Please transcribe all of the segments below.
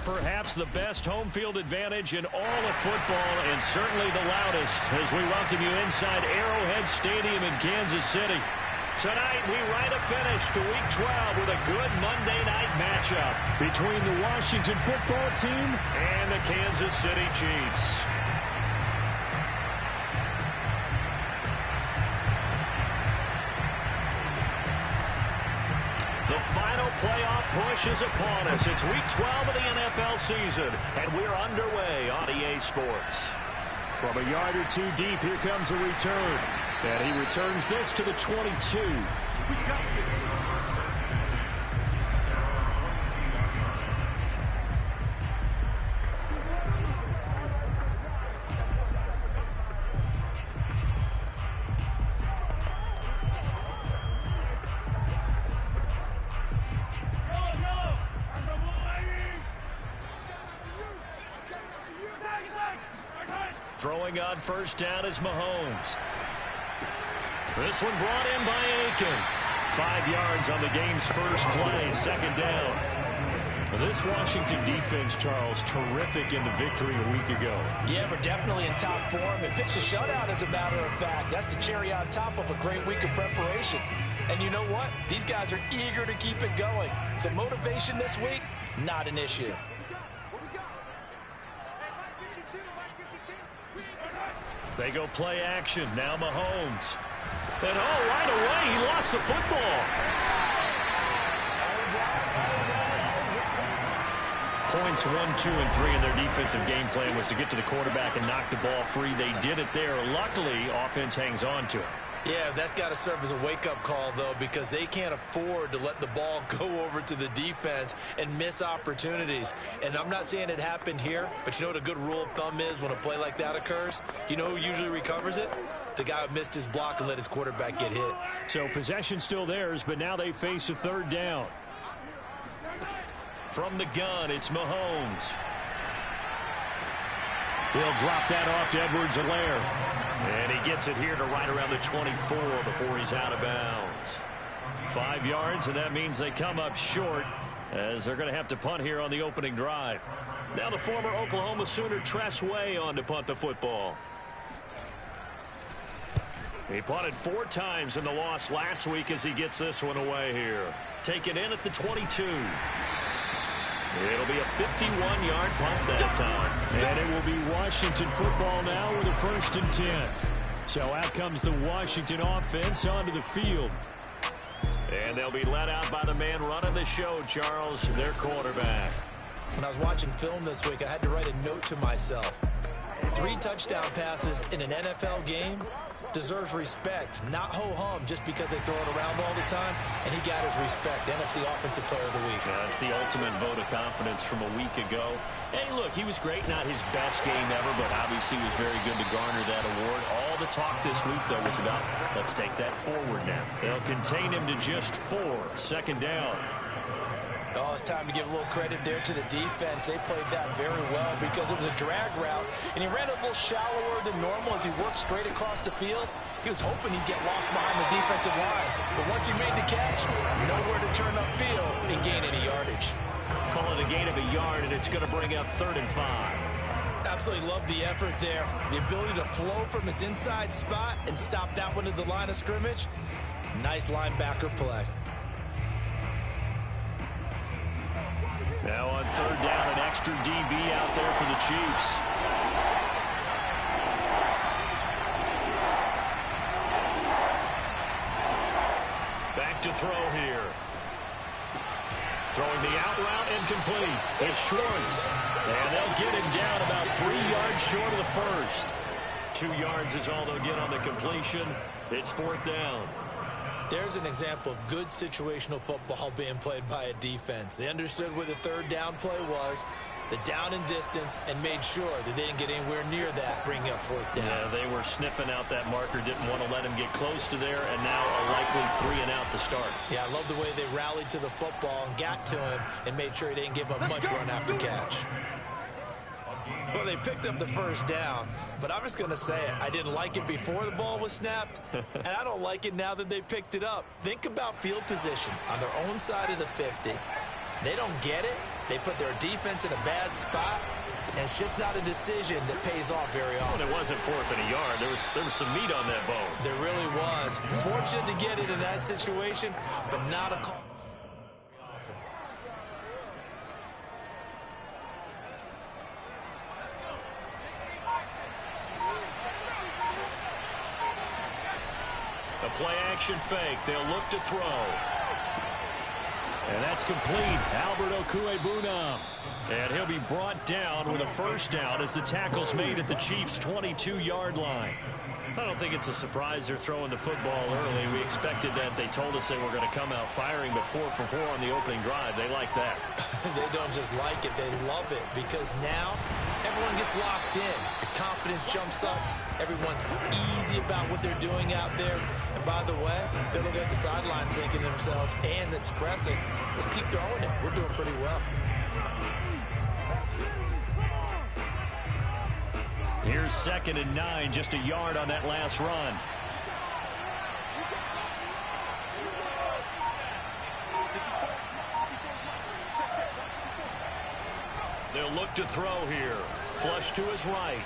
perhaps the best home field advantage in all of football, and certainly the loudest, as we welcome you inside Arrowhead Stadium in Kansas City. Tonight, we write a finish to Week 12 with a good Monday night matchup between the Washington football team and the Kansas City Chiefs. The final playoff push is upon us. It's Week 12 of the NFL season, and we're underway on EA Sports. From a yard or two deep, here comes a return. And he returns this to the 22. Throwing on first down is Mahomes. This one brought in by Aiken. 5 yards on the game's first play, second down. This Washington defense, Charles, terrific in the victory a week ago. Yeah, we're definitely in top form. It pitched a shutout, as a matter of fact. That's the cherry on top of a great week of preparation. And you know what? These guys are eager to keep it going. So motivation this week, not an issue. They go play action. Now Mahomes. And right away, he lost the football. Points 1, 2, and 3 in their defensive game plan was to get to the quarterback and knock the ball free. They did it there. Luckily, offense hangs on to it. Yeah, that's got to serve as a wake-up call, though, because they can't afford to let the ball go over to the defense and miss opportunities. And I'm not saying it happened here, but you know what a good rule of thumb is when a play like that occurs? You know who usually recovers it? The guy who missed his block and let his quarterback get hit. So possession still theirs, but now they face a third down. From the gun, it's Mahomes. He'll drop that off to Edwards-Helaire. And he gets it here to right around the 24 before he's out of bounds. 5 yards, and that means they come up short as they're going to have to punt here on the opening drive. Now the former Oklahoma Sooner Tress Way on to punt the football. He punted 4 times in the loss last week as he gets this one away here. Taken in at the 22. It'll be a 51-yard punt that time. And it will be Washington football now with a 1st and 10. So out comes the Washington offense onto the field. And they'll be let out by the man running the show, Charles, their quarterback. When I was watching film this week, I had to write a note to myself. 3 touchdown passes in an NFL game deserves respect, not ho-hum just because they throw it around all the time, and he got his respect. NFC Offensive Player of the Week. That's the ultimate vote of confidence from a week ago. Hey, look, he was great, not his best game ever, but obviously was very good to garner that award. All the talk this week, though, was about, let's take that forward now. They'll contain him to just 4, second down. Oh, it's time to give a little credit there to the defense. They played that very well because it was a drag route, and he ran a little shallower than normal as he worked straight across the field. He was hoping he'd get lost behind the defensive line, but once he made the catch, nowhere to turn upfield and gain any yardage. Call it a gain of a yard, and it's going to bring up 3rd and 5. Absolutely love the effort there. The ability to flow from his inside spot and stop that one at the line of scrimmage. Nice linebacker play. Now on 3rd down, an extra DB out there for the Chiefs. Back to throw here. Throwing the out route incomplete. It's Schwartz. And they'll get him down about 3 yards short of the first. 2 yards is all they'll get on the completion. It's 4th down. There's an example of good situational football being played by a defense. They understood what the 3rd down play was, the down and distance, and made sure that they didn't get anywhere near that, bringing up 4th down. Yeah, they were sniffing out that marker, didn't want to let him get close to there, and now a likely 3 and out to start. Yeah, I love the way they rallied to the football and got to him and made sure he didn't give up much run after catch. Well, they picked up the 1st down, but I'm just going to say it. I didn't like it before the ball was snapped, and I don't like it now that they picked it up. Think about field position on their own side of the 50. They don't get it. They put their defense in a bad spot, and it's just not a decision that pays off very often. Well, it wasn't 4th and a yard. There was some meat on that bone. There really was. Fortunate to get it in that situation, but not a call. A play-action fake. They'll look to throw. And that's complete. Albert Okwuegbunam. And he'll be brought down with a first down as the tackle's made at the Chiefs' 22-yard line. I don't think it's a surprise they're throwing the football early. We expected that. They told us they were going to come out firing, but 4 for 4 on the opening drive. They like that. They don't just like it, they love it, because now everyone gets locked in. Your confidence jumps up. Everyone's easy about what they're doing out there. And by the way, they're looking at the sideline thinking to themselves and expressing, let's keep throwing it. We're doing pretty well. Here's 2nd and 9, just a yard on that last run. They'll look to throw here. Flush to his right.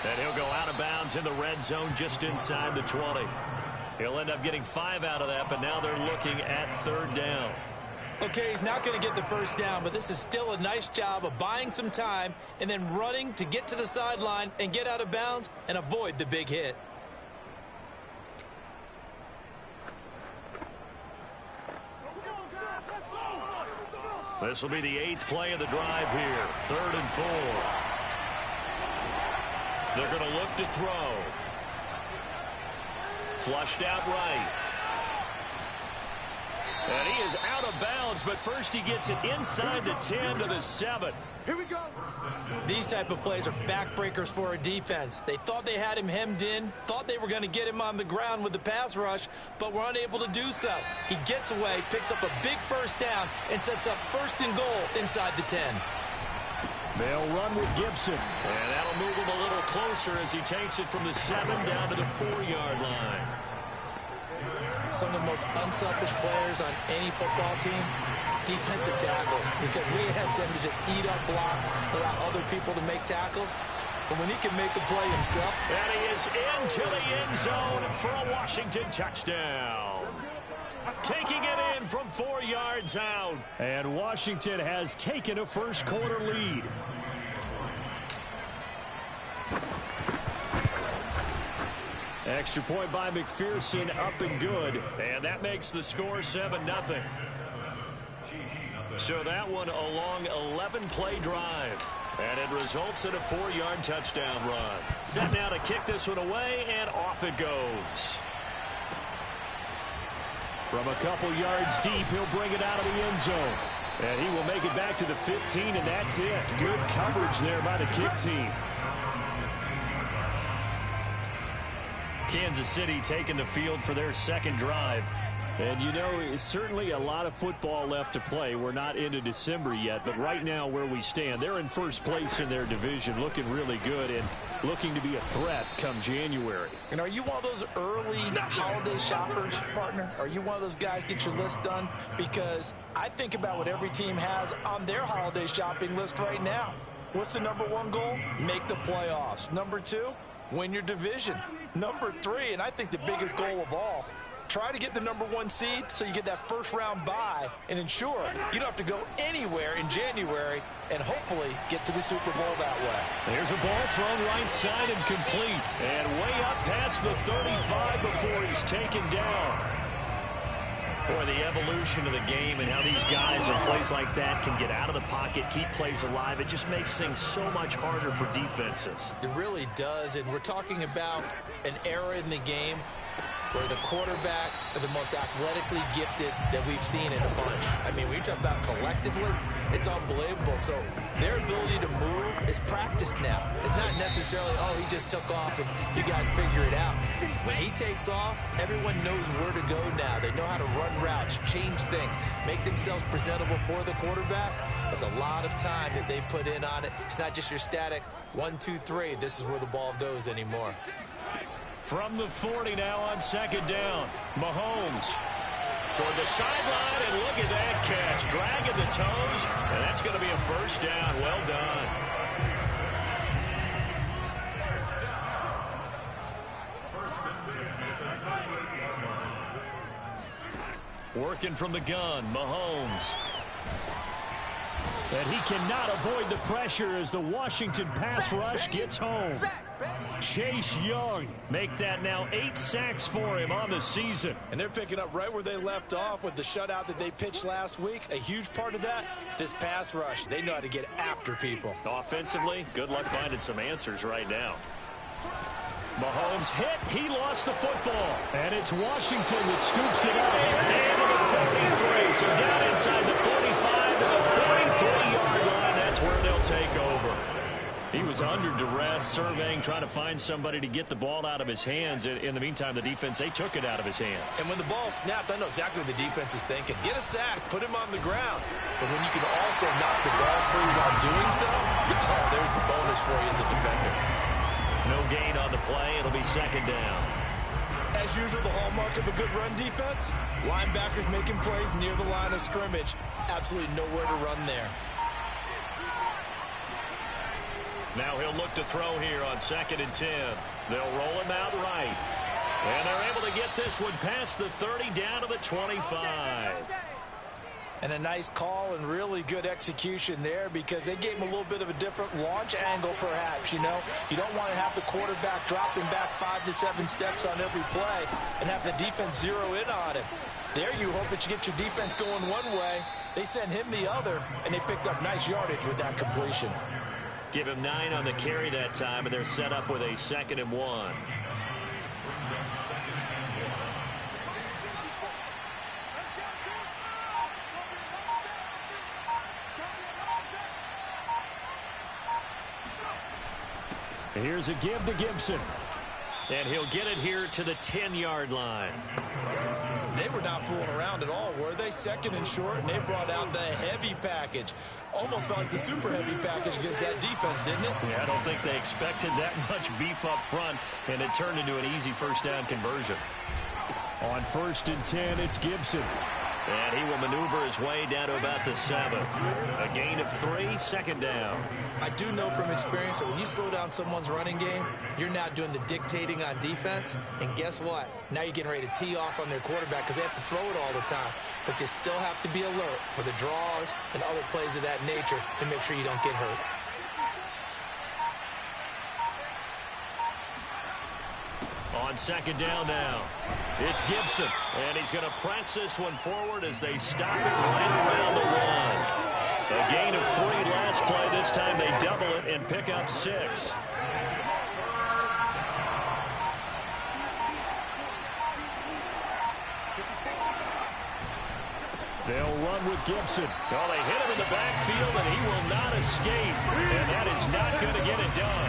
And he'll go out of bounds in the red zone just inside the 20. He'll end up getting 5 out of that, but now they're looking at 3rd down. Okay, he's not going to get the first down, but this is still a nice job of buying some time and then running to get to the sideline and get out of bounds and avoid the big hit. This will be the 8th play of the drive here. 3rd and 4. They're going to look to throw. Flushed out right. And he is out of bounds, but first he gets it inside the 10 to the 7. Here we go. These type of plays are backbreakers for a defense. They thought they had him hemmed in, thought they were going to get him on the ground with the pass rush, but were unable to do so. He gets away, picks up a big first down, and sets up 1st and goal inside the 10. They'll run with Gibson. And that'll move him a little closer as he takes it from the 7 down to the 4-yard line. Some of the most unselfish players on any football team, defensive tackles, because we ask them to just eat up blocks, allow other people to make tackles. But when he can make a play himself. And he is into the end zone for a Washington touchdown. Taking it in from 4 yards out. And Washington has taken a first-quarter lead. Extra point by McPherson, up and good. And that makes the score 7-0. So that one a long 11-play drive. And it results in a 4-yard touchdown run. Set now to kick this one away, and off it goes. From a couple yards deep, he'll bring it out of the end zone. And he will make it back to the 15, and that's it. Good coverage there by the kick team. Kansas City taking the field for their 2nd drive. And, you know, it's certainly a lot of football left to play. We're not into December yet, but right now where we stand, they're in first place in their division, looking really good and looking to be a threat come January. And are you one of those early holiday shoppers, partner? Are you one of those guys get your list done? Because I think about what every team has on their holiday shopping list right now. What's the #1 goal? Make the playoffs. #2, win your division. #3, and I think the biggest goal of all, try to get the #1 seed so you get that first-round bye and ensure you don't have to go anywhere in January and hopefully get to the Super Bowl that way. There's a ball thrown right side and complete. And way up past the 35 before he's taken down. Boy, the evolution of the game and how these guys in plays like that can get out of the pocket, keep plays alive, it just makes things so much harder for defenses. It really does, and we're talking about an era in the game where the quarterbacks are the most athletically gifted that we've seen in a bunch. I mean, when you talk about collectively, it's unbelievable. So their ability to move is practiced now. It's not necessarily, oh, he just took off and you guys figure it out. When he takes off, everyone knows where to go now. They know how to run routes, change things, make themselves presentable for the quarterback. That's a lot of time that they put in on it. It's not just your static 1, 2, 3. This is where the ball goes anymore. From the 40 now on 2nd down. Mahomes toward the sideline, and look at that catch. Dragging the toes, and that's going to be a first down. Well done. Working from the gun, Mahomes. And he cannot avoid the pressure as the Washington pass rush gets home. Chase Young. Make that now 8 sacks for him on the season. And they're picking up right where they left off with the shutout that they pitched last week. A huge part of that, this pass rush. They know how to get after people. Offensively, good luck finding some answers right now. Mahomes hit. He lost the football. And it's Washington that scoops it up. And to the 43. So down inside the 45 to the 43-yard line. That's where they'll take over. He was under duress, surveying, trying to find somebody to get the ball out of his hands. In the meantime, the defense, they took it out of his hands. And when the ball snapped, I know exactly what the defense is thinking. Get a sack, put him on the ground. But when you can also knock the ball free while doing so, there's the bonus for you as a defender. No gain on the play. It'll be second down. As usual, the hallmark of a good run defense, linebackers making plays near the line of scrimmage. Absolutely nowhere to run there. Now he'll look to throw here on 2nd and 10. They'll roll him out right. And they're able to get this one past the 30 down to the 25. And a nice call and really good execution there because they gave him a little bit of a different launch angle perhaps, you know. You don't want to have the quarterback dropping back 5 to 7 steps on every play and have the defense zero in on him. There you hope that you get your defense going one way. They sent him the other, and they picked up nice yardage with that completion. Give him 9 on the carry that time, and they're set up with a 2nd and 1. Here's a give to Gibson. And he'll get it here to the 10-yard line. They were not fooling around at all, were they? 2nd and short, and they brought out the heavy package. Almost felt like the super heavy package against that defense, didn't it? Yeah, I don't think they expected that much beef up front, and it turned into an easy first down conversion. On 1st and 10, it's Gibson. And he will maneuver his way down to about the 7. A gain of 3, 2nd down. I do know from experience that when you slow down someone's running game, you're not doing the dictating on defense. And guess what? Now you're getting ready to tee off on their quarterback because they have to throw it all the time. But you still have to be alert for the draws and other plays of that nature to make sure you don't get hurt. On 2nd down now, it's Gibson. And he's going to press this one forward as they stop it right around the 1. A gain of 3 last play. This time they double it and pick up 6. They'll run with Gibson. Well, they hit him in the backfield, and he will not escape. And that is not going to get it done.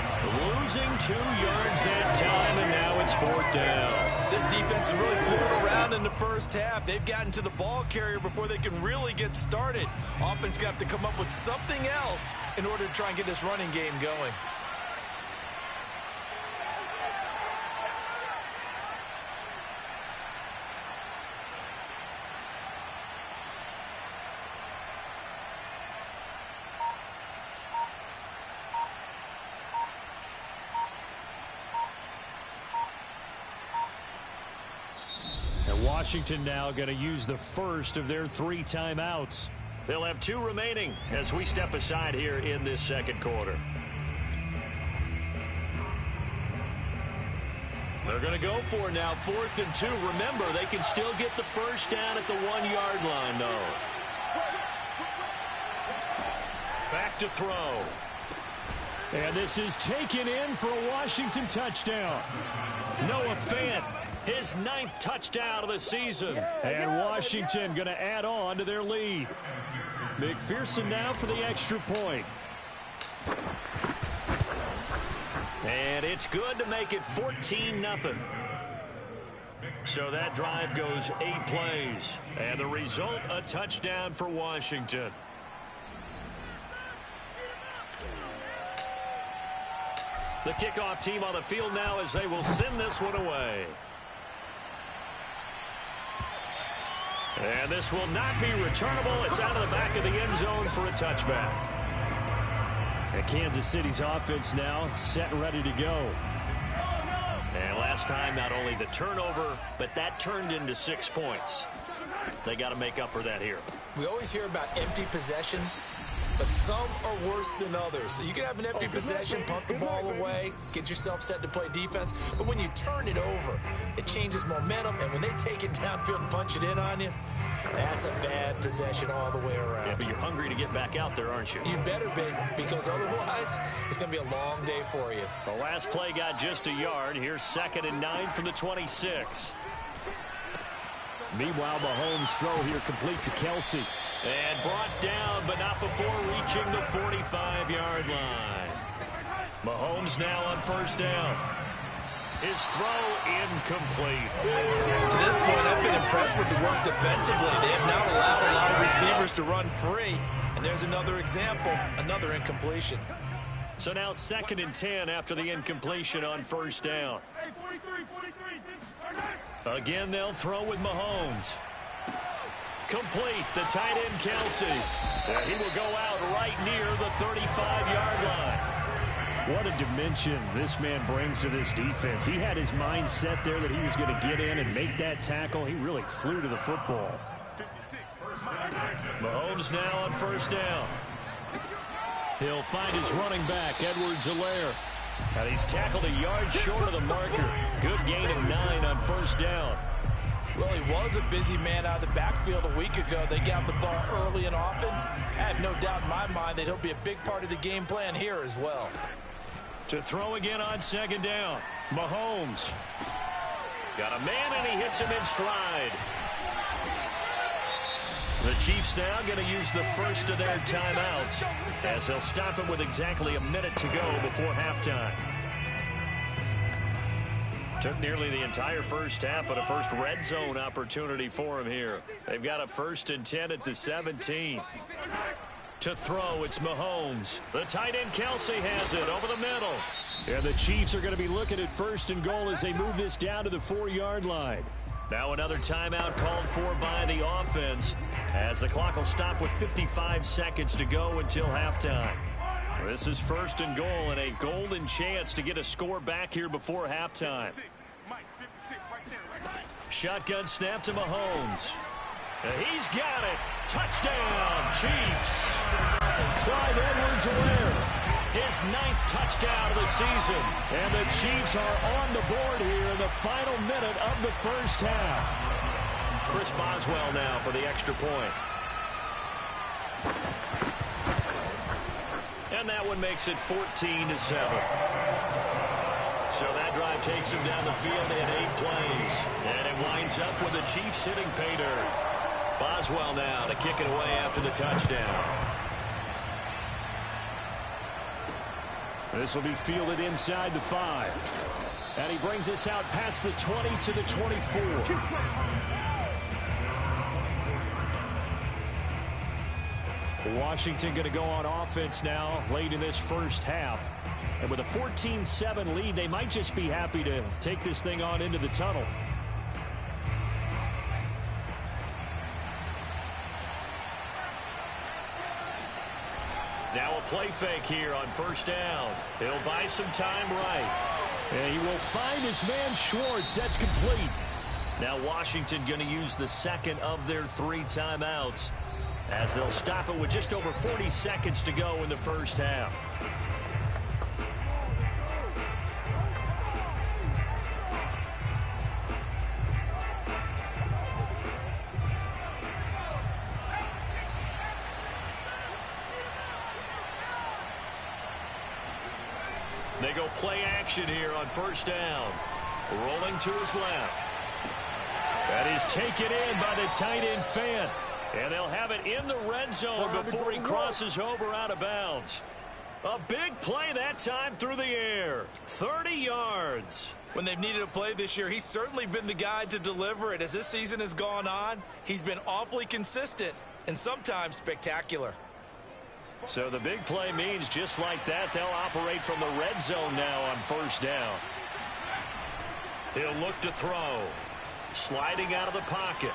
Losing 2 yards that time, and now it's 4th down. This defense is really fooling around in the first half. They've gotten to the ball carrier before they can really get started. Offense got to come up with something else in order to try and get this running game going. Washington now going to use the first of their 3 timeouts. They'll have 2 remaining as we step aside here in this 2nd quarter. They're going to go for now 4th and 2. Remember, they can still get the first down at the 1-yard line, though. Back to throw. And this is taken in for a Washington touchdown. Noah Fant, his 9th touchdown of the season. And Washington going to add on to their lead. McPherson now for the extra point. And it's good to make it 14-0. So that drive goes 8 plays. And the result, a touchdown for Washington. The kickoff team on the field now as they will send this one away. And this will not be returnable. It's out of the back of the end zone for a touchback. And Kansas City's offense now set and ready to go. And last time, not only the turnover, but that turned into 6 points. They got to make up for that here. We always hear about empty possessions, but some are worse than others. So you can have an empty possession, pump the ball away, get yourself set to play defense. But when you turn it over, it changes momentum. And when they take it downfield and punch it in on you, that's a bad possession all the way around. Yeah, but you're hungry to get back out there, aren't you? You better be, because otherwise, it's going to be a long day for you. The last play got just a yard. Here's 2nd and 9 from the 26. Meanwhile, Mahomes' throw here complete to Kelsey. And brought down, but not before reaching the 45-yard line. Mahomes now on 1st down. His throw incomplete. To this point, I've been impressed with the work defensively. They have not allowed a lot of receivers to run free. And there's another example, another incompletion. So now 2nd and 10 after the incompletion on 1st down. Again, they'll throw with Mahomes. Complete, the tight end Kelsey. He will go out right near the 35-yard line. What a dimension this man brings to this defense. He had his mind set there that he was going to get in and make that tackle. He really flew to the football. Mahomes now on 1st down. He'll find his running back, Edwards-Helaire. And he's tackled a yard short of the marker. Good gain of 9 on 1st down. Well, he was a busy man out of the backfield a week ago. They got the ball early and often. I have no doubt in my mind that he'll be a big part of the game plan here as well. To throw again on 2nd down. Mahomes. Got a man, and he hits him in stride. The Chiefs now going to use the first of their timeouts as they'll stop him with exactly a minute to go before halftime. Took nearly the entire first half, but a first red zone opportunity for him here. They've got a 1st and 10 at the 17. To throw, it's Mahomes. The tight end Kelsey has it over the middle. And the Chiefs are going to be looking at 1st and goal as they move this down to the 4-yard line. Now another timeout called for by the offense as the clock will stop with 55 seconds to go until halftime. This is 1st and goal and a golden chance to get a score back here before halftime. Shotgun snap to Mahomes. He's got it. Touchdown, Chiefs. Clyde Edwards-Helaire. His 9th touchdown of the season. And the Chiefs are on the board here in the final minute of the first half. Chris Boswell now for the extra point. And that one makes it 14-7. So that drive takes him down the field in 8 plays. And it winds up with the Chiefs hitting pay dirt. Boswell now to kick it away after the touchdown. This will be fielded inside the 5. And he brings us out past the 20 to the 24. Washington going to go on offense now late in this first half. And with a 14-7 lead, they might just be happy to take this thing on into the tunnel. Now a play fake here on 1st down. He'll buy some time right. And he will find his man Schwartz. That's complete. Now Washington going to use the 2nd of their 3 timeouts as they'll stop it with just over 40 seconds to go in the first half. They go play action here on 1st down. Rolling to his left. That is taken in by the tight end Fant. And they'll have it in the red zone before he crosses over out of bounds. A big play that time through the air. 30 yards. When they've needed a play this year, he's certainly been the guy to deliver it. As this season has gone on, he's been awfully consistent and sometimes spectacular. So the big play means just like that, they'll operate from the red zone now on 1st down. He'll look to throw. Sliding out of the pocket.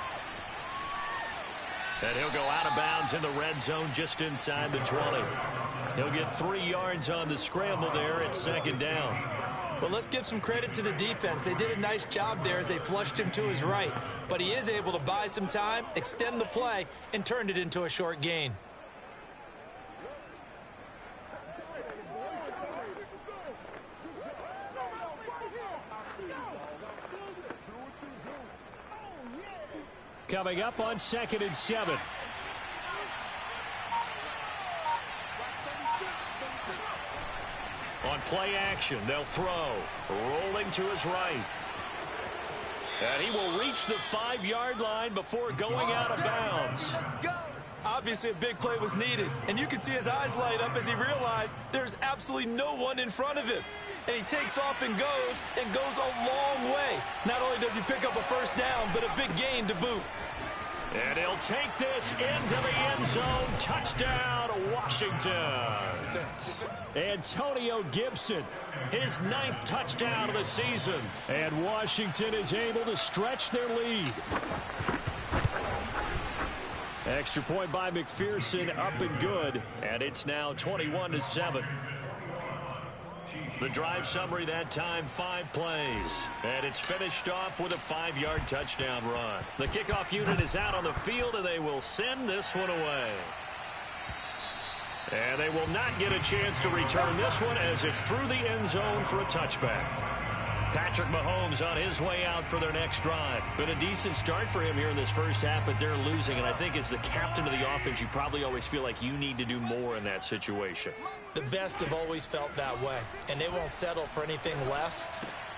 And he'll go out of bounds in the red zone just inside the 20. He'll get 3 yards on the scramble there at second down. Well, let's give some credit to the defense. They did a nice job there as they flushed him to his right. But he is able to buy some time, extend the play, and turned it into a short gain. Coming up on 2nd and 7. On play action, they'll throw. Rolling to his right. And he will reach the 5-yard line before going out of bounds. Obviously, a big play was needed, and you can see his eyes light up as he realized there's absolutely no one in front of him. And he takes off and goes a long way. Not only does he pick up a first down, but a big gain to boot. And he'll take this into the end zone. Touchdown, Washington. Antonio Gibson, his 9th touchdown of the season. And Washington is able to stretch their lead. Extra point by McPherson, up and good. And it's now 21-7. The drive summary that time, 5 plays. And it's finished off with a 5-yard touchdown run. The kickoff unit is out on the field, and they will send this one away. And they will not get a chance to return this one as it's through the end zone for a touchback. Patrick Mahomes on his way out for their next drive. Been a decent start for him here in this first half, but they're losing. And I think as the captain of the offense, you probably always feel like you need to do more in that situation. The best have always felt that way, and they won't settle for anything less.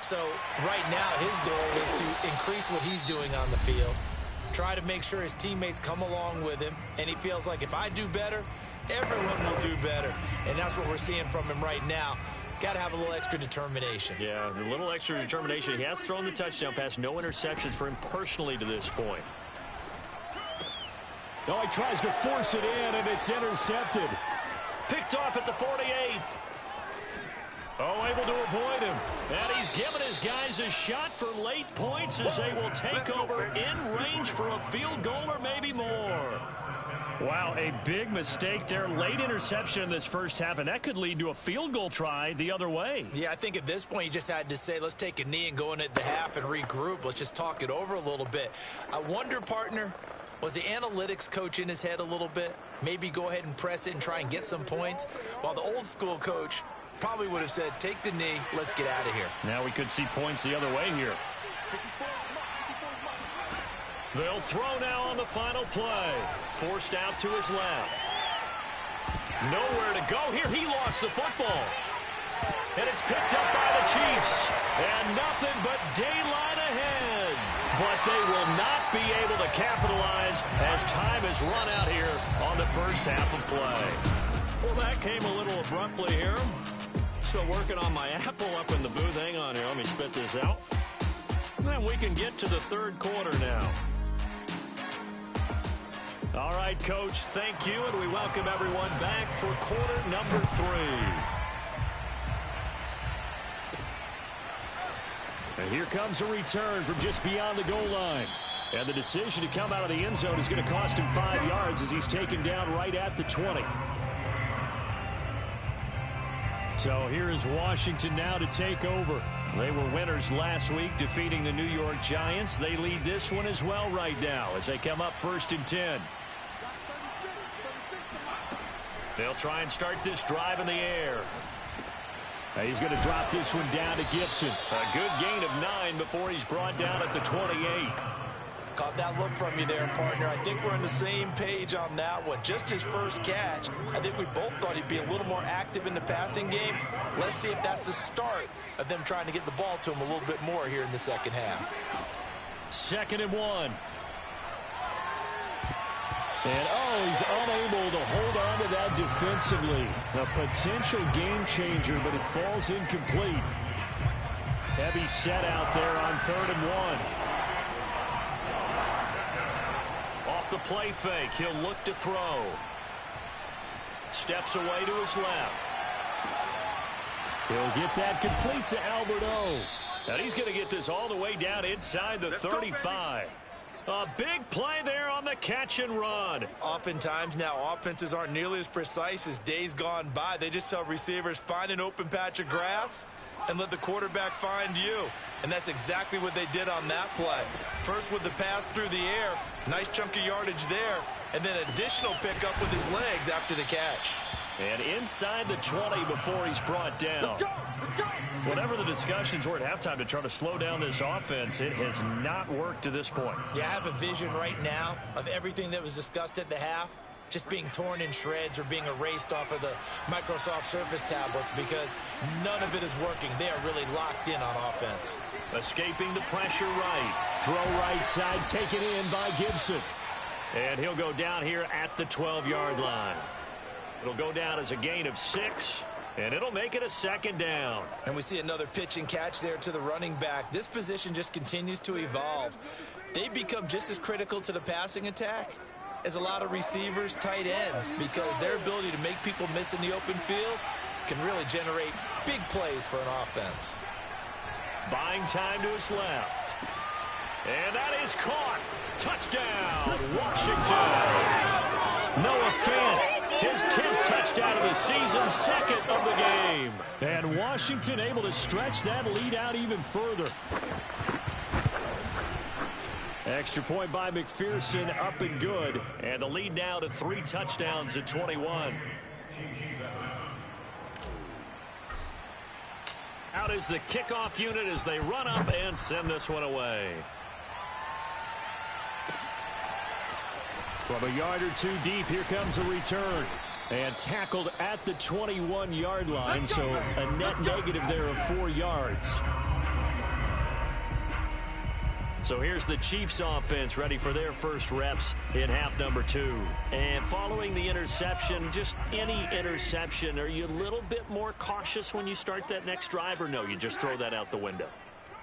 So right now, his goal is to increase what he's doing on the field, try to make sure his teammates come along with him, and he feels like if I do better, everyone will do better. And that's what we're seeing from him right now. Got to have a little extra determination. Yeah, a little extra determination. He has thrown the touchdown pass. No interceptions for him personally to this point. No, he tries to force it in, and it's intercepted. Picked off at the 48. Oh, able to avoid him. And he's given his guys a shot for late points as they will take over in range for a field goal or maybe more. Wow, a big mistake there. Late interception in this first half, and that could lead to a field goal try the other way. Yeah, I think at this point you just had to say, let's take a knee and go in at the half and regroup. Let's just talk it over a little bit. I wonder, partner, was the analytics coach in his head a little bit? Maybe go ahead and press it and try and get some points? While the old school coach probably would have said, take the knee, let's get out of here. Now we could see points the other way here. They'll throw now on the final play. Forced out to his left. Nowhere to go here. He lost the football. And it's picked up by the Chiefs. And nothing but daylight ahead. But they will not be able to capitalize as time has run out here on the first half of play. Well, that came a little abruptly here. Still working on my apple up in the booth. Hang on here. Let me spit this out. And then we can get to the third quarter now. All right, Coach, thank you, and we welcome everyone back for quarter number 3. And here comes a return from just beyond the goal line. And the decision to come out of the end zone is going to cost him 5 yards as he's taken down right at the 20. So here is Washington now to take over. They were winners last week, defeating the New York Giants. They lead this one as well right now as they come up 1st and 10. They'll try and start this drive in the air. He's going to drop this one down to Gibson. A good gain of 9 before he's brought down at the 28. Caught that look from you there, partner. I think we're on the same page on that one. Just his first catch. I think we both thought he'd be a little more active in the passing game. Let's see if that's the start of them trying to get the ball to him a little bit more here in the second half. 2nd and 1. And, he's unable to hold on to that defensively. A potential game changer, but it falls incomplete. Heavy set out there on 3rd and 1. Off the play fake, he'll look to throw. Steps away to his left. He'll get that complete to Albert O. And he's going to get this all the way down inside the 35. A big play there on the catch and run. Oftentimes now, offenses aren't nearly as precise as days gone by. They just tell receivers, find an open patch of grass and let the quarterback find you. And that's exactly what they did on that play. First with the pass through the air, nice chunk of yardage there, and then additional pickup with his legs after the catch. And inside the 20 before he's brought down. Let's go! Let's go! Whatever the discussions were at halftime to try to slow down this offense, it has not worked to this point. Yeah, I have a vision right now of everything that was discussed at the half just being torn in shreds or being erased off of the Microsoft Surface tablets because none of it is working. They are really locked in on offense. Escaping the pressure right. Throw right side taken in by Gibson. And he'll go down here at the 12-yard line. It'll go down as a gain of 6, and it'll make it a second down. And we see another pitch and catch there to the running back. This position just continues to evolve. They become just as critical to the passing attack as a lot of receivers, tight ends, because their ability to make people miss in the open field can really generate big plays for an offense. Buying time to his left. And that is caught. Touchdown, Washington. Noah Fant, his 10th touchdown of the season, second of the game. And Washington able to stretch that lead out even further. Extra point by McPherson, up and good. And the lead now to 3 touchdowns at 21. Out is the kickoff unit as they run up and send this one away. From a yard or two deep, here comes a return. And tackled at the 21-yard line, so a net negative there of 4 yards. So here's the Chiefs offense ready for their first reps in half number 2. And following the interception, just any interception, are you a little bit more cautious when you start that next drive, or no, you just throw that out the window?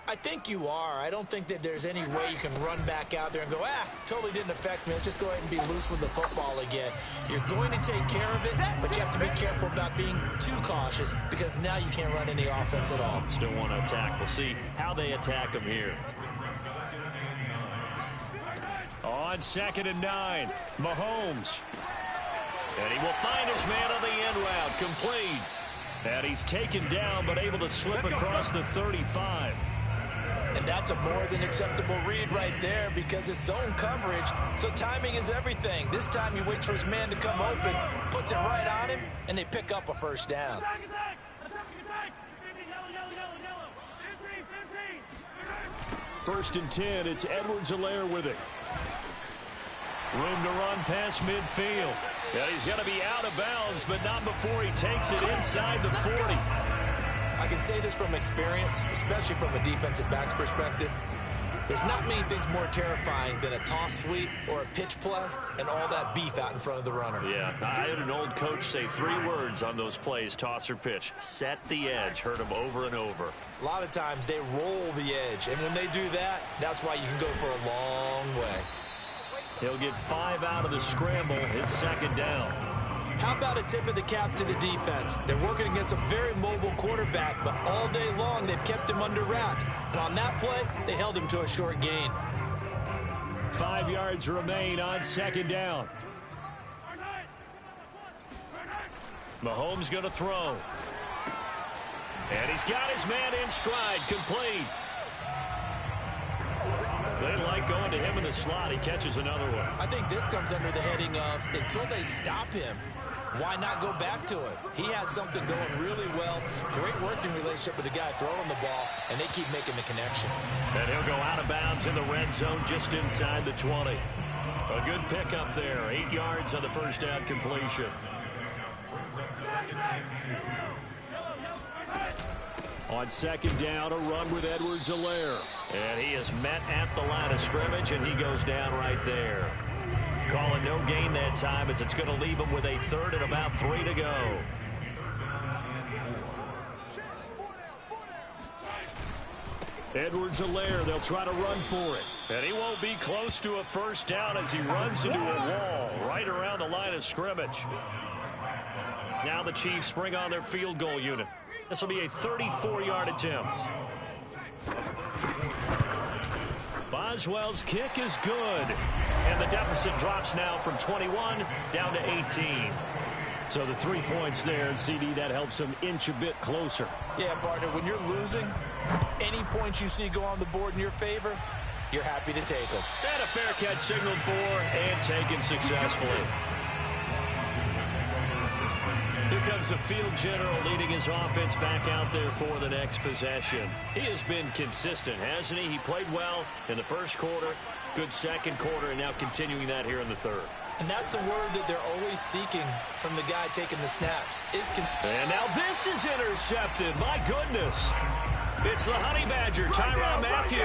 I think you are. I don't think that there's any way you can run back out there and go, totally didn't affect me. Let's just go ahead and be loose with the football again. You're going to take care of it, but you have to be careful about being too cautious because now you can't run any offense at all. Still want to attack. We'll see how they attack him here. On 2nd and 9, Mahomes. And he will find his man on the end route, complete. And he's taken down, but able to slip across the 35. And that's a more than acceptable read right there because it's zone coverage, so timing is everything. This time he waits for his man to come open, puts it right on him, and they pick up a first down. First and 10, it's Edwards-Helaire with it. Room to run past midfield. Yeah, he's going to be out of bounds, but not before he takes it inside the 40. I can say this from experience, especially from a defensive back's perspective. There's not many things more terrifying than a toss sweep or a pitch play and all that beef out in front of the runner. Yeah, I had an old coach say 3 words on those plays, toss or pitch. Set the edge. Heard him over and over. A lot of times they roll the edge, and when they do that, that's why you can go for a long way. He'll get 5 out of the scramble. It's 2nd down. How about a tip of the cap to the defense? They're working against a very mobile quarterback, but all day long they've kept him under wraps. And on that play, they held him to a short gain. 5 yards remain on 2nd down. Mahomes going to throw. And he's got his man in stride, complete. They like going to him in the slot. He catches another one. I think this comes under the heading of until they stop him, why not go back to it? He has something going really well. Great working relationship with the guy throwing the ball, and they keep making the connection. And he'll go out of bounds in the red zone just inside the 20. A good pickup there. 8 yards on the first down completion. On 2nd down, a run with Edwards-Helaire. And he is met at the line of scrimmage, and he goes down right there. Calling no gain that time as it's going to leave him with a 3rd and about 3 to go. Edwards-Helaire, they'll try to run for it. And he won't be close to a first down as he runs into a wall right around the line of scrimmage. Now the Chiefs bring on their field goal unit. This will be a 34-yard attempt. By Boswell's kick is good. And the deficit drops now from 21 down to 18. So the 3 points there, and CD, that helps them inch a bit closer. Yeah, partner, when you're losing, any points you see go on the board in your favor, you're happy to take them. And a fair catch signaled for and taken successfully. Here comes the field general leading his offense back out there for the next possession. He has been consistent, hasn't he? He played well in the first quarter, good second quarter, and now continuing that here in the third. And that's the word that they're always seeking from the guy taking the snaps. And now this is intercepted. My goodness. It's the Honey Badger, Tyrann Mathieu.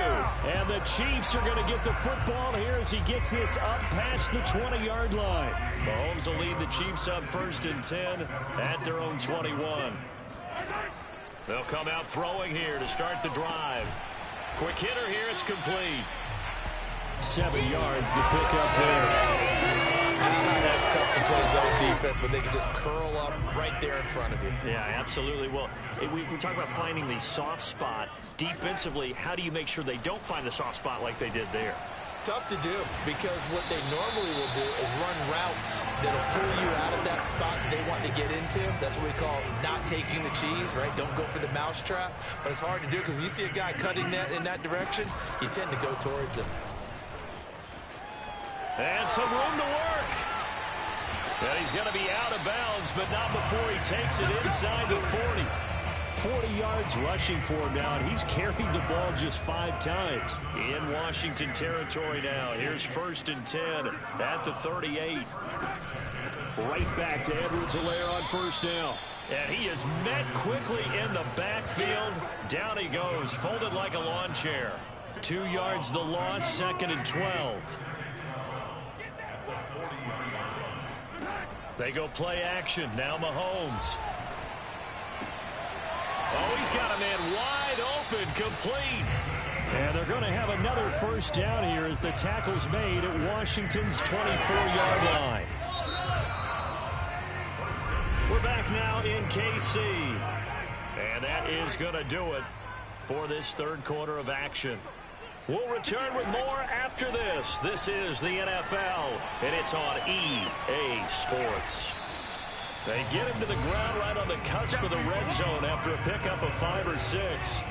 And the Chiefs are going to get the football here as he gets this up past the 20-yard line. Mahomes will lead the Chiefs up 1st and 10 at their own 21. They'll come out throwing here to start the drive. Quick hitter here. It's complete. 7 yards to pick up there. That's tough to play zone defense when they can just curl up right there in front of you. Yeah, absolutely. Well, we talk about finding the soft spot. Defensively, how do you make sure they don't find the soft spot like they did there? Tough to do, because what they normally will do is run routes that'll pull you out of that spot that they want to get into. That's what we call not taking the cheese, right? Don't go for the mousetrap. But it's hard to do because when you see a guy cutting that in that direction, you tend to go towards him. And some room to work. And he's going to be out of bounds, but not before he takes it inside the 40. 40 yards rushing for him now, and he's carried the ball just 5 times. In Washington territory now. Here's 1st and 10 at the 38. Right back to Edwards-Helaire on 1st down. And he is met quickly in the backfield. Down he goes, folded like a lawn chair. 2 yards the loss, 2nd and 12. They go play action. Now Mahomes. Oh, he's got a man wide open, complete. And they're going to have another 1st down here as the tackle's made at Washington's 24-yard line. We're back now in KC. And that is going to do it for this 3rd quarter of action. We'll return with more after this. This is the NFL, and it's on EA Sports. They get him to the ground right on the cusp of the red zone after a pickup of 5 or 6.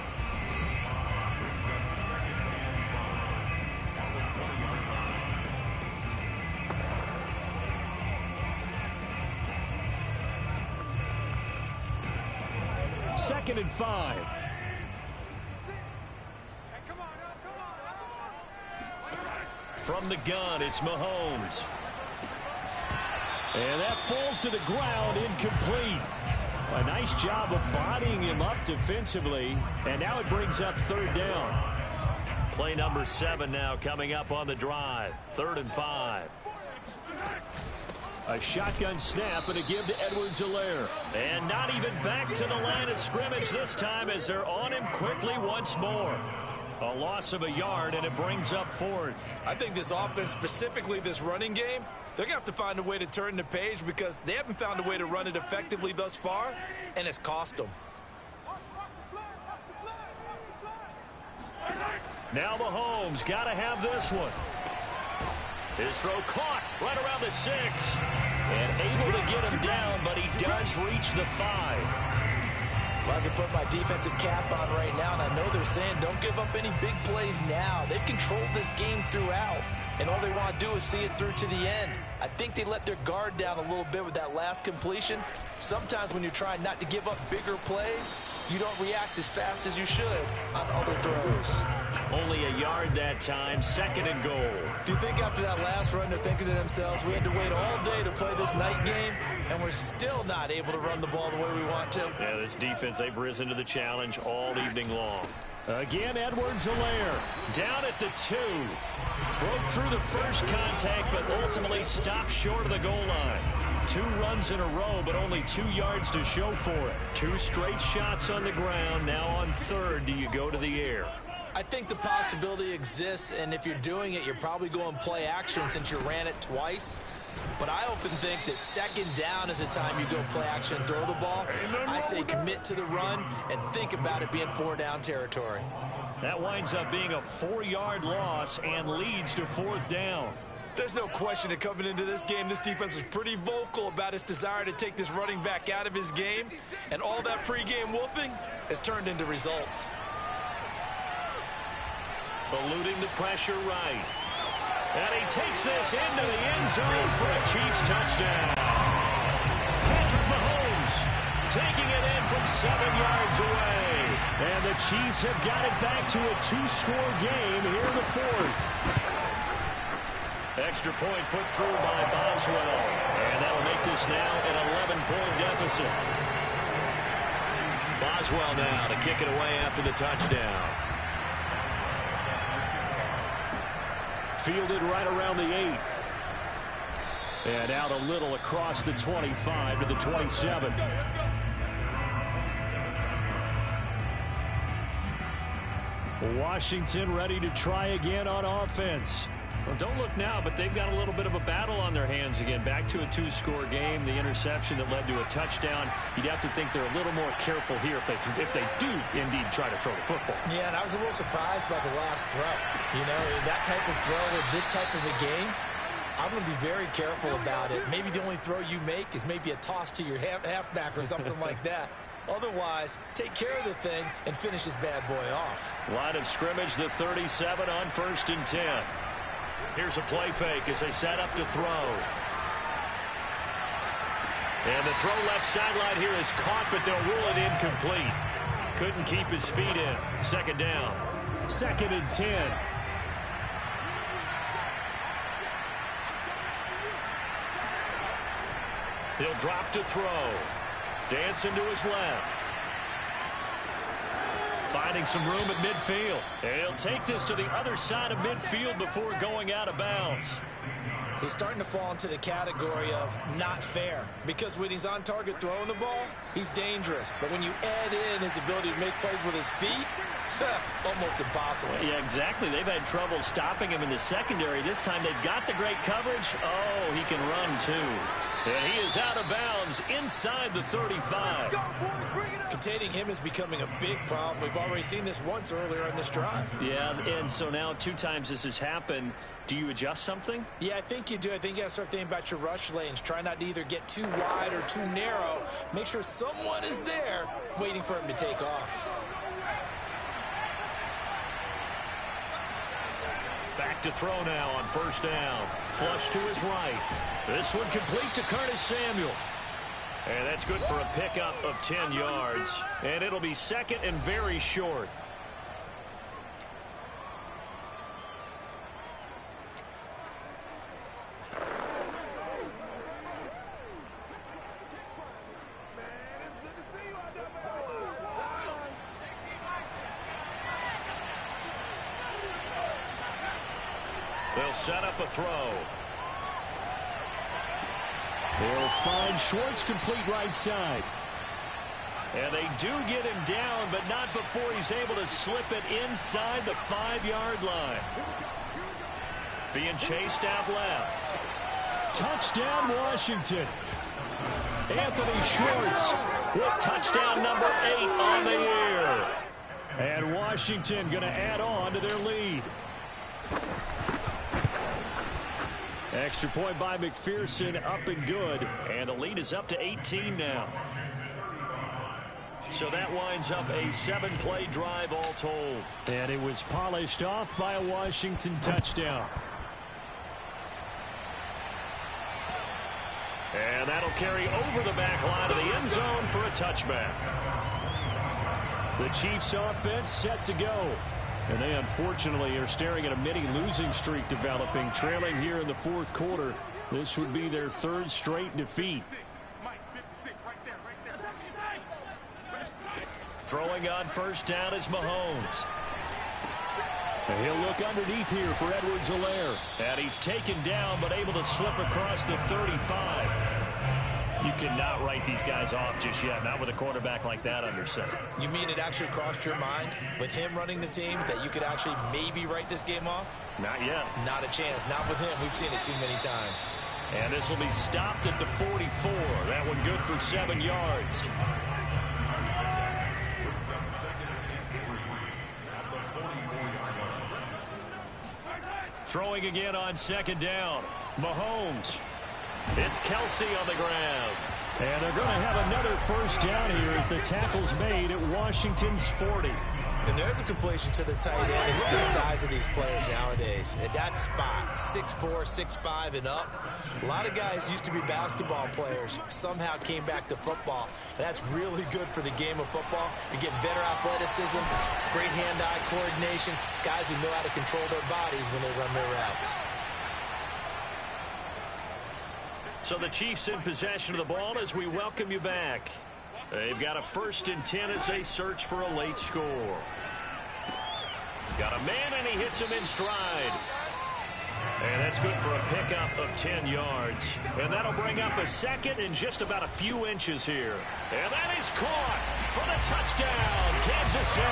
Second and 5. From the gun, it's Mahomes. And that falls to the ground, incomplete. A nice job of bodying him up defensively. And now it brings up 3rd down. Play number 7 now coming up on the drive. 3rd and 5. A shotgun snap and a give to Edwards-Helaire. And not even back to the line of scrimmage this time as they're on him quickly once more. A loss of a yard, and it brings up 4th. I think this offense, specifically this running game, they're going to have to find a way to turn the page because they haven't found a way to run it effectively thus far, and it's cost them. Now Mahomes got to have this one. His throw caught right around the 6. And able to get him down, but he does reach the 5. Well, I can put my defensive cap on right now, and I know they're saying don't give up any big plays now. They've controlled this game throughout, and all they want to do is see it through to the end. I think they let their guard down a little bit with that last completion. Sometimes when you're trying not to give up bigger plays, you don't react as fast as you should on other throws. Only a yard that time, 2nd and goal. Do you think after that last run they're thinking to themselves, we had to wait all day to play this night game, and we're still not able to run the ball the way we want to? Yeah, this defense, they've risen to the challenge all evening long. Again, Edwards-Helaire down at the 2. Broke through the first contact, but ultimately stopped short of the goal line. 2 runs in a row, but only 2 yards to show for it. 2 straight shots on the ground. Now on 3rd, do you go to the air? I think the possibility exists, and if you're doing it, you're probably going play action since you ran it twice. But I often think that 2nd down is the time you go play action and throw the ball. I say commit to the run and think about it being 4 down territory. That winds up being a 4-yard loss and leads to 4th down. There's no question that coming into this game, this defense was pretty vocal about its desire to take this running back out of his game, and all that pregame wolfing has turned into results. Eluding the pressure right. And he takes this into the end zone for a Chiefs touchdown. Patrick Mahomes taking it in from 7 yards away. And the Chiefs have got it back to a 2-score game here in the 4th. Extra point put through by Boswell. And that'll make this now an 11-point deficit. Boswell now to kick it away after the touchdown. Fielded right around the 8. And out a little across the 25 to the 27. Washington ready to try again on offense. Well, don't look now, but they've got a little bit of a battle on their hands again. Back to a 2-score game. The interception that led to a touchdown. You'd have to think they're a little more careful here if they do indeed try to throw the football. Yeah, and I was a little surprised by the last throw. You know, that type of throw with this type of a game, I'm going to be very careful about it. Maybe the only throw you make is maybe a toss to your halfback or something like that. Otherwise, take care of the thing and finish this bad boy off. Line of scrimmage, the 37 on 1st and 10. Here's a play fake as they set up to throw. And the throw left sideline here is caught, but they'll rule it incomplete. Couldn't keep his feet in. 2nd down. 2nd and 10. He'll drop to throw. Dancing to his left. Finding some room at midfield. And he'll take this to the other side of midfield before going out of bounds. He's starting to fall into the category of not fair. Because when he's on target throwing the ball, he's dangerous. But when you add in his ability to make plays with his feet, almost impossible. Yeah, exactly. They've had trouble stopping him in the secondary. This time they've got the great coverage. Oh, he can run too. And he is out of bounds inside the 35. Containing him is becoming a big problem. We've already seen this once earlier in this drive. Yeah, and so now 2 times this has happened. Do you adjust something? Yeah, I think you do. I think you got to start thinking about your rush lanes. Try not to either get too wide or too narrow. Make sure someone is there waiting for him to take off. Back to throw now on 1st down. Flush to his right. This one complete to Curtis Samuel. And that's good for a pickup of 10 yards. And it'll be 2nd and very short. They'll set up a throw. They'll find Schwartz complete right side. And they do get him down, but not before he's able to slip it inside the 5-yard line. Being chased out left. Touchdown, Washington. Anthony Schwartz with touchdown number 8 on the year. And Washington going to add on to their lead. Extra point by McPherson, up and good. And the lead is up to 18 now. So that winds up a 7-play drive all told. And it was polished off by a Washington touchdown. And that'll carry over the back line of the end zone for a touchback. The Chiefs offense set to go. And they unfortunately are staring at a mini losing streak developing, trailing here in the 4th quarter. This would be their 3rd straight defeat. Throwing on 1st down is Mahomes. And he'll look underneath here for Edwards-Helaire. And he's taken down but able to slip across the 35. You cannot write these guys off just yet, not with a quarterback like that under center. You mean it actually crossed your mind with him running the team that you could actually maybe write this game off? Not yet. Not a chance. Not with him. We've seen it too many times. And this will be stopped at the 44. That one good for 7 yards. Throwing again on second down. Mahomes. It's Kelsey on the ground. And they're going to have another first down here as the tackle's made at Washington's 40. And there's a completion to the tight end. And look at the size of these players nowadays. At that spot, 6'4", 6'5", and up. A lot of guys used to be basketball players, somehow came back to football. And that's really good for the game of football. You're getting better athleticism, great hand-eye coordination, guys who know how to control their bodies when they run their routes. So the Chiefs in possession of the ball as we welcome you back. They've got a 1st and 10 as they search for a late score. Got a man, and he hits him in stride. And that's good for a pickup of 10 yards. And that'll bring up a 2nd and just about a few inches here. And that is caught for the touchdown, Kansas City.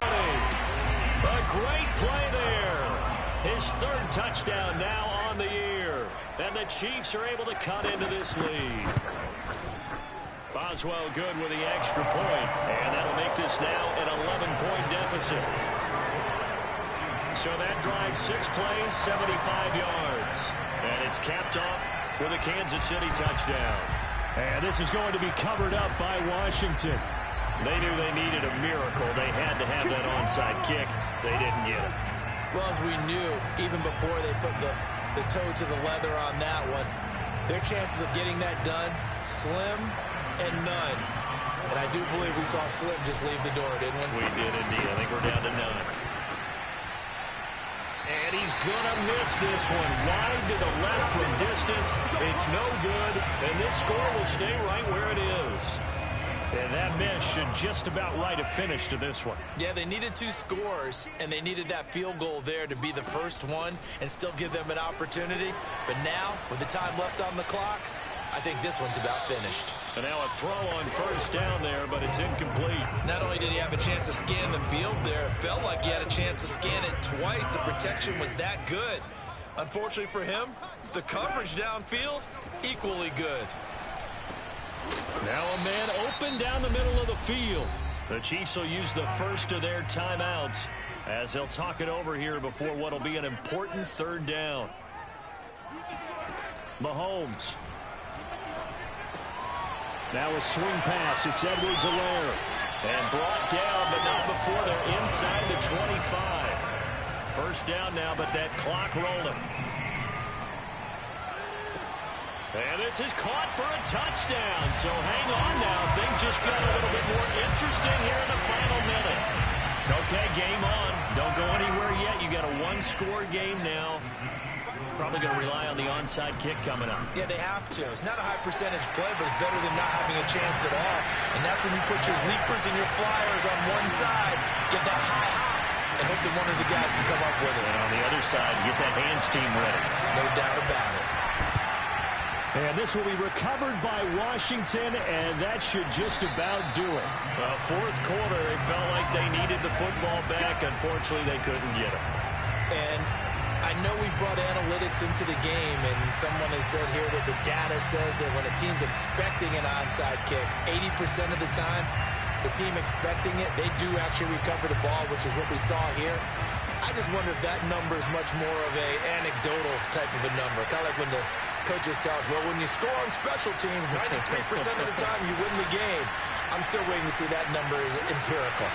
A great play there. His 3rd touchdown now on the year. And the Chiefs are able to cut into this lead. Boswell good with the extra point. And that'll make this now an 11-point deficit. So that drives 6 plays, 75 yards. And it's capped off with a Kansas City touchdown. And this is going to be covered up by Washington. They knew they needed a miracle. They had to have that onside kick. They didn't get it. Well, as we knew, even before they put the toe to the leather on that one, their chances of getting that done, slim and none. And I do believe we saw Slim just leave the door, didn't we? We did indeed. I think we're down to none. And he's going to miss this one. Wide to the left from distance. It's no good. And this score will stay right where it is. And that miss should just about write a finish to this one. Yeah, they needed 2 scores, and they needed that field goal there to be the first one and still give them an opportunity. But now, with the time left on the clock, I think this one's about finished. And now a throw on first down there, but it's incomplete. Not only did he have a chance to scan the field there, it felt like he had a chance to scan it twice. The protection was that good. Unfortunately for him, the coverage downfield, equally good. Now a man open down the middle of the field. The Chiefs will use the first of their timeouts as they'll talk it over here before what will be an important 3rd down. Mahomes. Now a swing pass. It's Edwards-Helaire. And brought down, but not before they're inside the 25. First down now, but that clock rolling. And this is caught for a touchdown. So hang on now. Things just got a little bit more interesting here in the final minute. Okay, game on. Don't go anywhere yet. You got a 1-score game now. Probably going to rely on the onside kick coming up. Yeah, they have to. It's not a high percentage play, but it's better than not having a chance at all. And that's when you put your leapers and your flyers on one side, get that high hop, and hope that one of the guys can come up with it. And on the other side, get that hands team ready. No doubt about it. And this will be recovered by Washington, and that should just about do it. Well, 4th quarter, it felt like they needed the football back. Unfortunately, they couldn't get it. And I know we brought analytics into the game, and someone has said here that the data says that when a team's expecting an onside kick, 80% of the time, the team expecting it, they do actually recover the ball, which is what we saw here. I just wonder if that number is much more of a anecdotal type of a number. Kind of like when the coaches tell us, well, when you score on special teams, 93% of the time you win the game. I'm still waiting to see that number is empirical.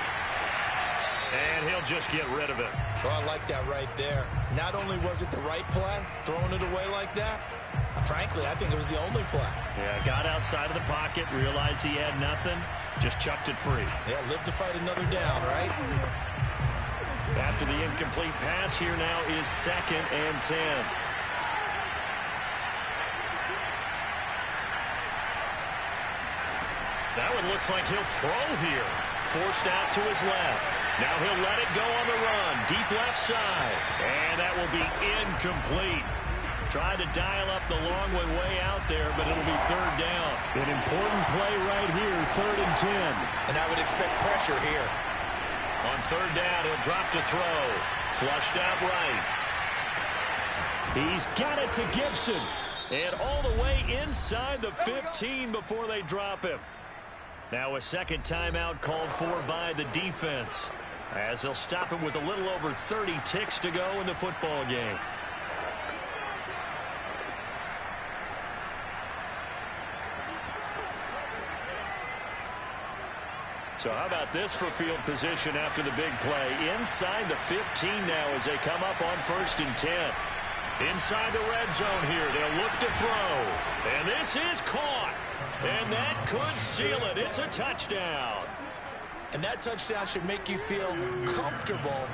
And he'll just get rid of it. Oh, I like that right there. Not only was it the right play, throwing it away like that, frankly, I think it was the only play. Yeah, got outside of the pocket, realized he had nothing, just chucked it free. Yeah, live to fight another down, right? After the incomplete pass, here now is 2nd and 10. That one looks like he'll throw here. Forced out to his left. Now he'll let it go on the run. Deep left side. And that will be incomplete. Tried to dial up the long way out there, but it'll be 3rd down. An important play right here, 3rd and 10. And I would expect pressure here. On 3rd down, he'll drop to throw. Flushed out right. He's got it to Gibson. And all the way inside the 15 before they drop him. Now a 2nd timeout called for by the defense, as they'll stop him with a little over 30 ticks to go in the football game. So how about this for field position after the big play? Inside the 15 now as they come up on 1st and 10. Inside the red zone here. They'll look to throw. And this is caught. And that could seal it. It's a touchdown. And that touchdown should make you feel comfortable.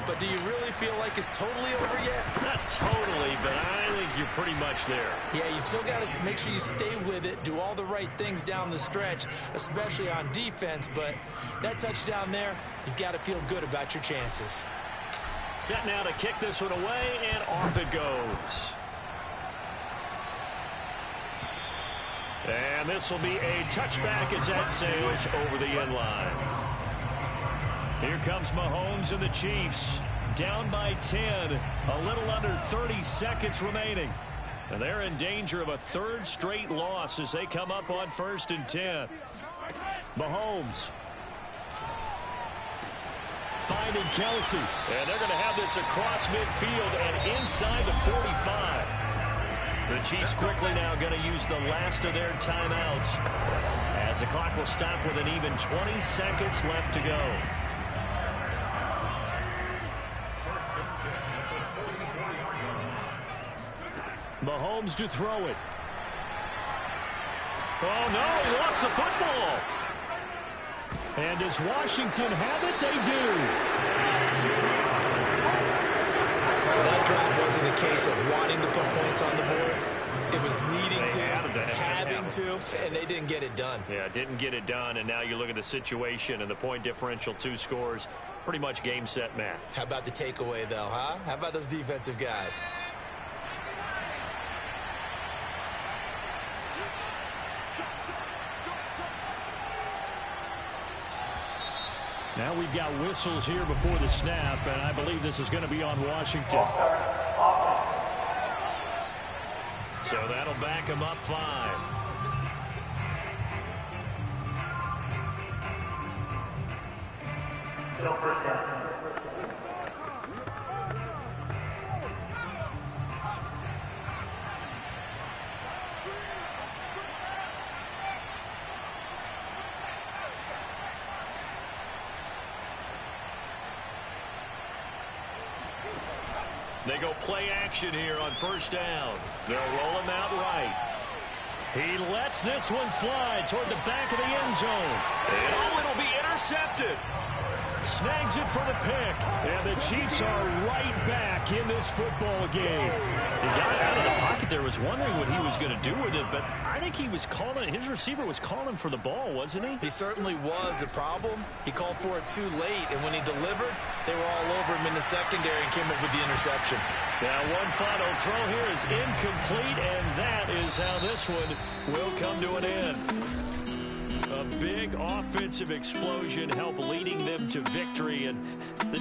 But do you really feel like it's totally over yet? Not totally, but I think you're pretty much there. Yeah, you still got to make sure you stay with it, do all the right things down the stretch, especially on defense. But that touchdown there, you've got to feel good about your chances. Set now to kick this one away, and off it goes. And this will be a touchback as that sails over the end line. Here comes Mahomes and the Chiefs. Down by 10. A little under 30 seconds remaining. And they're in danger of a 3rd straight loss as they come up on 1st and 10. Mahomes. Finding Kelsey. And they're going to have this across midfield and inside the 45. The Chiefs quickly now going to use the last of their timeouts as the clock will stop with an even 20 seconds left to go. Mahomes to throw it. Oh, no, he lost the football. And does Washington have it? They do. That drive wasn't a case of wanting to put points on the board. It was needing to, having to, and they didn't get it done. Yeah, didn't get it done, and now you look at the situation and the point differential, 2 scores, pretty much game, set, match. How about the takeaway, though, huh? How about those defensive guys? Now we've got whistles here before the snap, and I believe this is going to be on Washington. So that'll back him up 5. Still first down. They go play action here on 1st down. They'll roll him out right. He lets this one fly toward the back of the end zone. And oh, it'll be intercepted. Snags it for the pick. And the Chiefs are right back in this football game. He got out of the pocket there, was wondering what he was going to do with it, but I think he was calling, his receiver was calling for the ball, wasn't he? He certainly was. The problem, he called for it too late, and when he delivered, they were all over him in the secondary and came up with the interception. Now one final throw here is incomplete, and that is how this one will come to an end. A big offensive explosion helped leading them to victory, and the